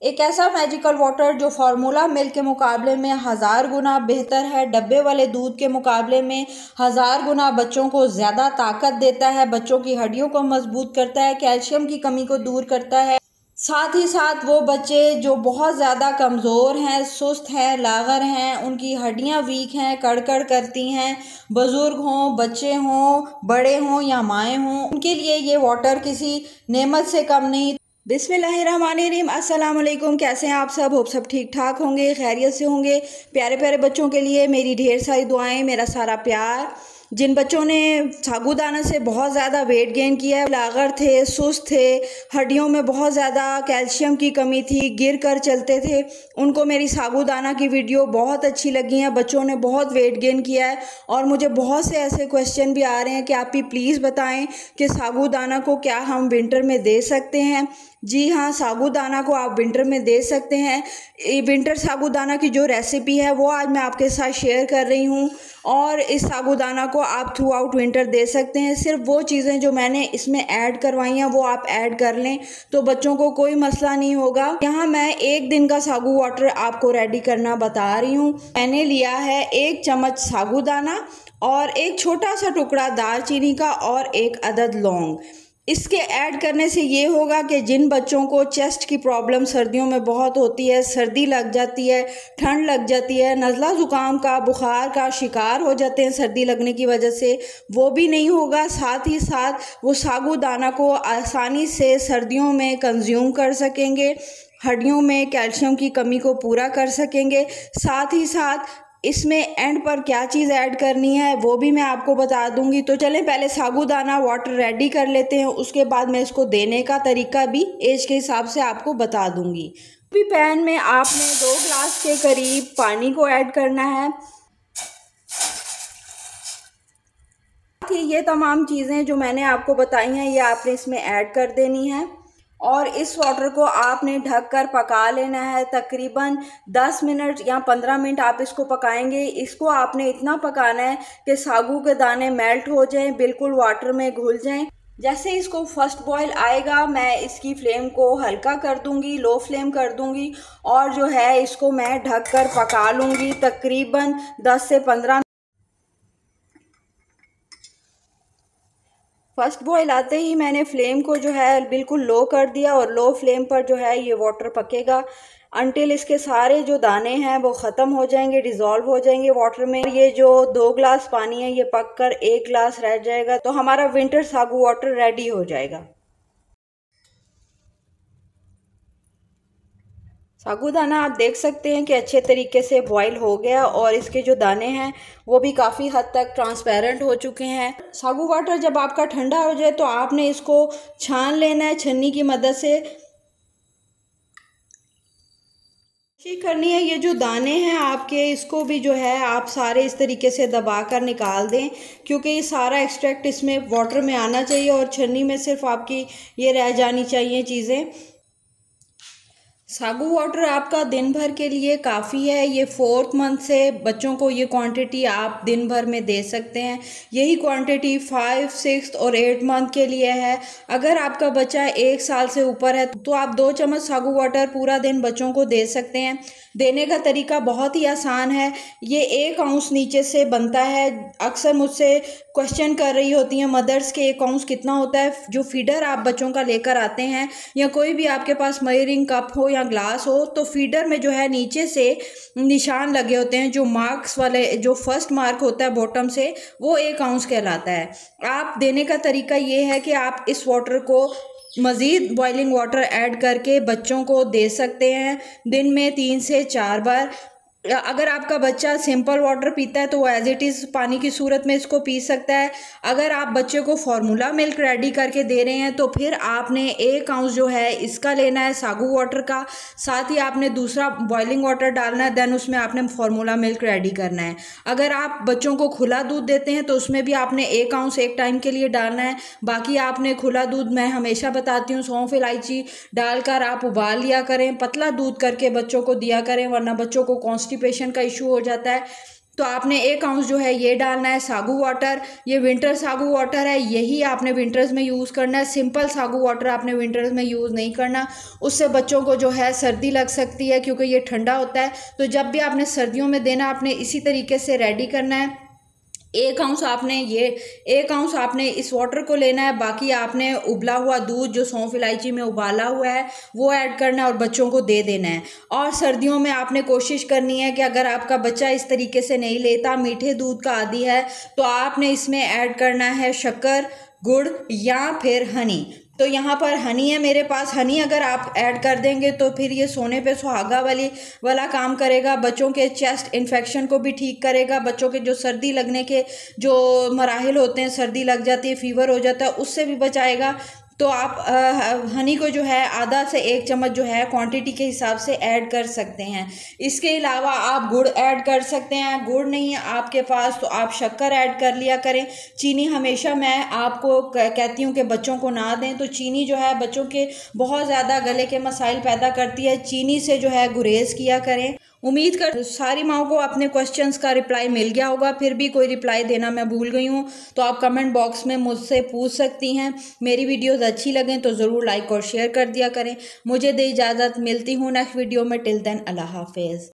एक ऐसा magical water जो फार्मूला मिल्क के मुकाबले में 1000 गुना बेहतर है, डब्बे वाले दूध के मुकाबले में 1000 गुना बच्चों को ज़्यादा ताकत देता है, बच्चों की हड्डियों को मजबूत करता है, कैल्शियम की कमी को दूर करता है। साथ ही साथ वो बच्चे जो बहुत ज़्यादा कमज़ोर हैं, सुस्त हैं, लागर हैं, उनकी हड्डियां वीक हैं, कड़कड़ करती हैं, बुज़ुर्ग हों, बच्चे हों, बड़े हों या माएँ हों, उनके लिए ये वाटर किसी नेमत से कम नहीं। बिस्मिल्लाहिर्रहमानिर्रहीम, अस्सलाम वालेकुम। कैसे हैं आप सब? होप सब ठीक ठाक होंगे, खैरियत से होंगे। प्यारे प्यारे बच्चों के लिए मेरी ढेर सारी दुआएं, मेरा सारा प्यार। जिन बच्चों ने साबूदाना से बहुत ज़्यादा वेट गेन किया है, लागर थे, सुस्त थे, हड्डियों में बहुत ज़्यादा कैल्शियम की कमी थी, गिर कर चलते थे, उनको मेरी साबूदाना की वीडियो बहुत अच्छी लगी है। बच्चों ने बहुत वेट गेन किया है और मुझे बहुत से ऐसे क्वेश्चन भी आ रहे हैं कि आप ही प्लीज़ बताएं कि साबूदाना को क्या हम विंटर में दे सकते हैं। जी हाँ, साबूदाना को आप विंटर में दे सकते हैं। विंटर साबूदाना की जो रेसिपी है वो आज मैं आपके साथ शेयर कर रही हूँ और इस साबूदाना को आप थ्रू आउट विंटर दे सकते हैं। सिर्फ वो चीज़ें जो मैंने इसमें ऐड करवाई हैं वो आप ऐड कर लें तो बच्चों को कोई मसला नहीं होगा। यहाँ मैं 1 दिन का साबू वाटर आपको रेडी करना बता रही हूँ। मैंने लिया है 1 चम्मच साबूदाना और एक छोटा सा टुकड़ा दालचीनी का और 1 अदद लौंग। इसके ऐड करने से ये होगा कि जिन बच्चों को चेस्ट की प्रॉब्लम सर्दियों में बहुत होती है, सर्दी लग जाती है, ठंड लग जाती है, नज़ला ज़ुकाम का, बुखार का शिकार हो जाते हैं सर्दी लगने की वजह से, वो भी नहीं होगा। साथ ही साथ वो साबूदाना को आसानी से सर्दियों में कंज्यूम कर सकेंगे, हड्डियों में कैल्शियम की कमी को पूरा कर सकेंगे। साथ ही साथ इसमें एंड पर क्या चीज़ ऐड करनी है वो भी मैं आपको बता दूंगी। तो चलें पहले साबूदाना वाटर रेडी कर लेते हैं, उसके बाद मैं इसको देने का तरीका भी एज के हिसाब से आपको बता दूंगी। भी पैन में आपने 2 ग्लास के करीब पानी को ऐड करना है। ये तमाम चीज़ें जो मैंने आपको बताई हैं ये आपने इसमें ऐड कर देनी है और इस वाटर को आपने ढककर पका लेना है। तकरीबन 10 मिनट या 15 मिनट आप इसको पकाएंगे। इसको आपने इतना पकाना है कि सागू के दाने मेल्ट हो जाएं, बिल्कुल वाटर में घुल जाएं। जैसे इसको फर्स्ट बॉयल आएगा मैं इसकी फ्लेम को हल्का कर दूंगी, लो फ्लेम कर दूंगी और जो है इसको मैं ढककर पका लूँगी तकरीबन 10 से 15। फर्स्ट बॉयल आते ही मैंने फ्लेम को जो है बिल्कुल लो कर दिया और लो फ्लेम पर जो है ये वाटर पकेगा अनटिल इसके सारे जो दाने हैं वो ख़त्म हो जाएंगे, डिज़ोल्व हो जाएंगे वाटर में। ये जो 2 ग्लास पानी है ये पककर 1 ग्लास रह जाएगा तो हमारा विंटर सागू वाटर रेडी हो जाएगा। साबूदाना आप देख सकते हैं कि अच्छे तरीके से बॉईल हो गया और इसके जो दाने हैं वो भी काफ़ी हद तक ट्रांसपेरेंट हो चुके हैं। सागू वाटर जब आपका ठंडा हो जाए तो आपने इसको छान लेना है छन्नी की मदद से। कोशिश करनी है ये जो दाने हैं आपके इसको भी जो है आप सारे इस तरीके से दबा कर निकाल दें क्योंकि ये सारा एक्सट्रैक्ट इसमें वाटर में आना चाहिए और छन्नी में सिर्फ आपकी ये रह जानी चाहिए चीज़ें। सागू वाटर आपका दिन भर के लिए काफ़ी है। ये 4th मंथ से बच्चों को ये क्वांटिटी आप दिन भर में दे सकते हैं। यही क्वांटिटी 5, 6 और 8 मंथ के लिए है। अगर आपका बच्चा 1 साल से ऊपर है तो आप 2 चम्मच सागू वाटर पूरा दिन बच्चों को दे सकते हैं। देने का तरीका बहुत ही आसान है। ये 1 आउंस नीचे से बनता है। अक्सर मुझसे क्वेश्चन कर रही होती हैं मदर्स के 1 आउंस कितना होता है। जो फीडर आप बच्चों का लेकर आते हैं या कोई भी आपके पास मेजरिंग कप हो या ग्लास हो तो फीडर में जो है नीचे से निशान लगे होते हैं, जो मार्क्स वाले जो फर्स्ट मार्क होता है बॉटम से वो 1 आउंस कहलाता है। आप देने का तरीका ये है कि आप इस वाटर को मज़ीद बॉइलिंग वाटर ऐड करके बच्चों को दे सकते हैं दिन में 3 से 4 बार। अगर आपका बच्चा सिंपल वाटर पीता है तो वो एज इट इज़ पानी की सूरत में इसको पी सकता है। अगर आप बच्चे को फार्मूला मिल्क रेडी करके दे रहे हैं तो फिर आपने 1 आउंस जो है इसका लेना है सागू वाटर का, साथ ही आपने दूसरा बॉइलिंग वाटर डालना है, देन उसमें आपने फार्मूला मिल्क रेडी करना है। अगर आप बच्चों को खुला दूध देते हैं तो उसमें भी आपने 1 आउंस एक टाइम के लिए डालना है। बाकी आपने खुला दूध, मैं हमेशा बताती हूँ, सौंफ इलायची डालकर आप उबाल लिया करें, पतला दूध करके बच्चों को दिया करें वरना बच्चों को कॉन्स्टिपेशन का इशू हो जाता है। तो आपने 1 आउंस जो है ये डालना है सागू वाटर। ये विंटर सागू वाटर है, यही आपने विंटर्स में यूज़ करना है। सिंपल सागू वाटर आपने विंटर्स में यूज़ नहीं करना, उससे बच्चों को जो है सर्दी लग सकती है, क्योंकि ये ठंडा होता है। तो जब भी आपने सर्दियों में देना, आपने इसी तरीके से रेडी करना है। 1 आउंस आपने इस वाटर को लेना है। बाकी आपने उबला हुआ दूध जो सौंफ इलायची में उबाला हुआ है वो ऐड करना है और बच्चों को दे देना है। और सर्दियों में आपने कोशिश करनी है कि अगर आपका बच्चा इस तरीके से नहीं लेता, मीठे दूध का आदी है, तो आपने इसमें ऐड करना है शक्कर, गुड़ या फिर हनी। तो यहाँ पर हनी है मेरे पास। हनी अगर आप ऐड कर देंगे तो फिर ये सोने पे सुहागा वाला काम करेगा। बच्चों के चेस्ट इन्फेक्शन को भी ठीक करेगा। बच्चों के जो सर्दी लगने के जो मराहिल होते हैं, सर्दी लग जाती है, फीवर हो जाता है, उससे भी बचाएगा। तो आप हनी को जो है आधा से 1 चम्मच जो है क्वांटिटी के हिसाब से ऐड कर सकते हैं। इसके अलावा आप गुड़ ऐड कर सकते हैं। गुड़ नहीं है आपके पास तो आप शक्कर ऐड कर लिया करें। चीनी हमेशा मैं आपको कहती हूँ कि बच्चों को ना दें। तो चीनी जो है बच्चों के बहुत ज़्यादा गले के मसाइल पैदा करती है। चीनी से जो है गुरेज किया करें। उम्मीद कर सारी माओ को अपने क्वेश्चंस का रिप्लाई मिल गया होगा। फिर भी कोई रिप्लाई देना मैं भूल गई हूँ तो आप कमेंट बॉक्स में मुझसे पूछ सकती हैं। मेरी वीडियोस अच्छी लगें तो ज़रूर लाइक और शेयर कर दिया करें। मुझे दे इजाज़त, मिलती हूँ नेक्स्ट वीडियो में। टिल देन अल्लाह हाफिज़।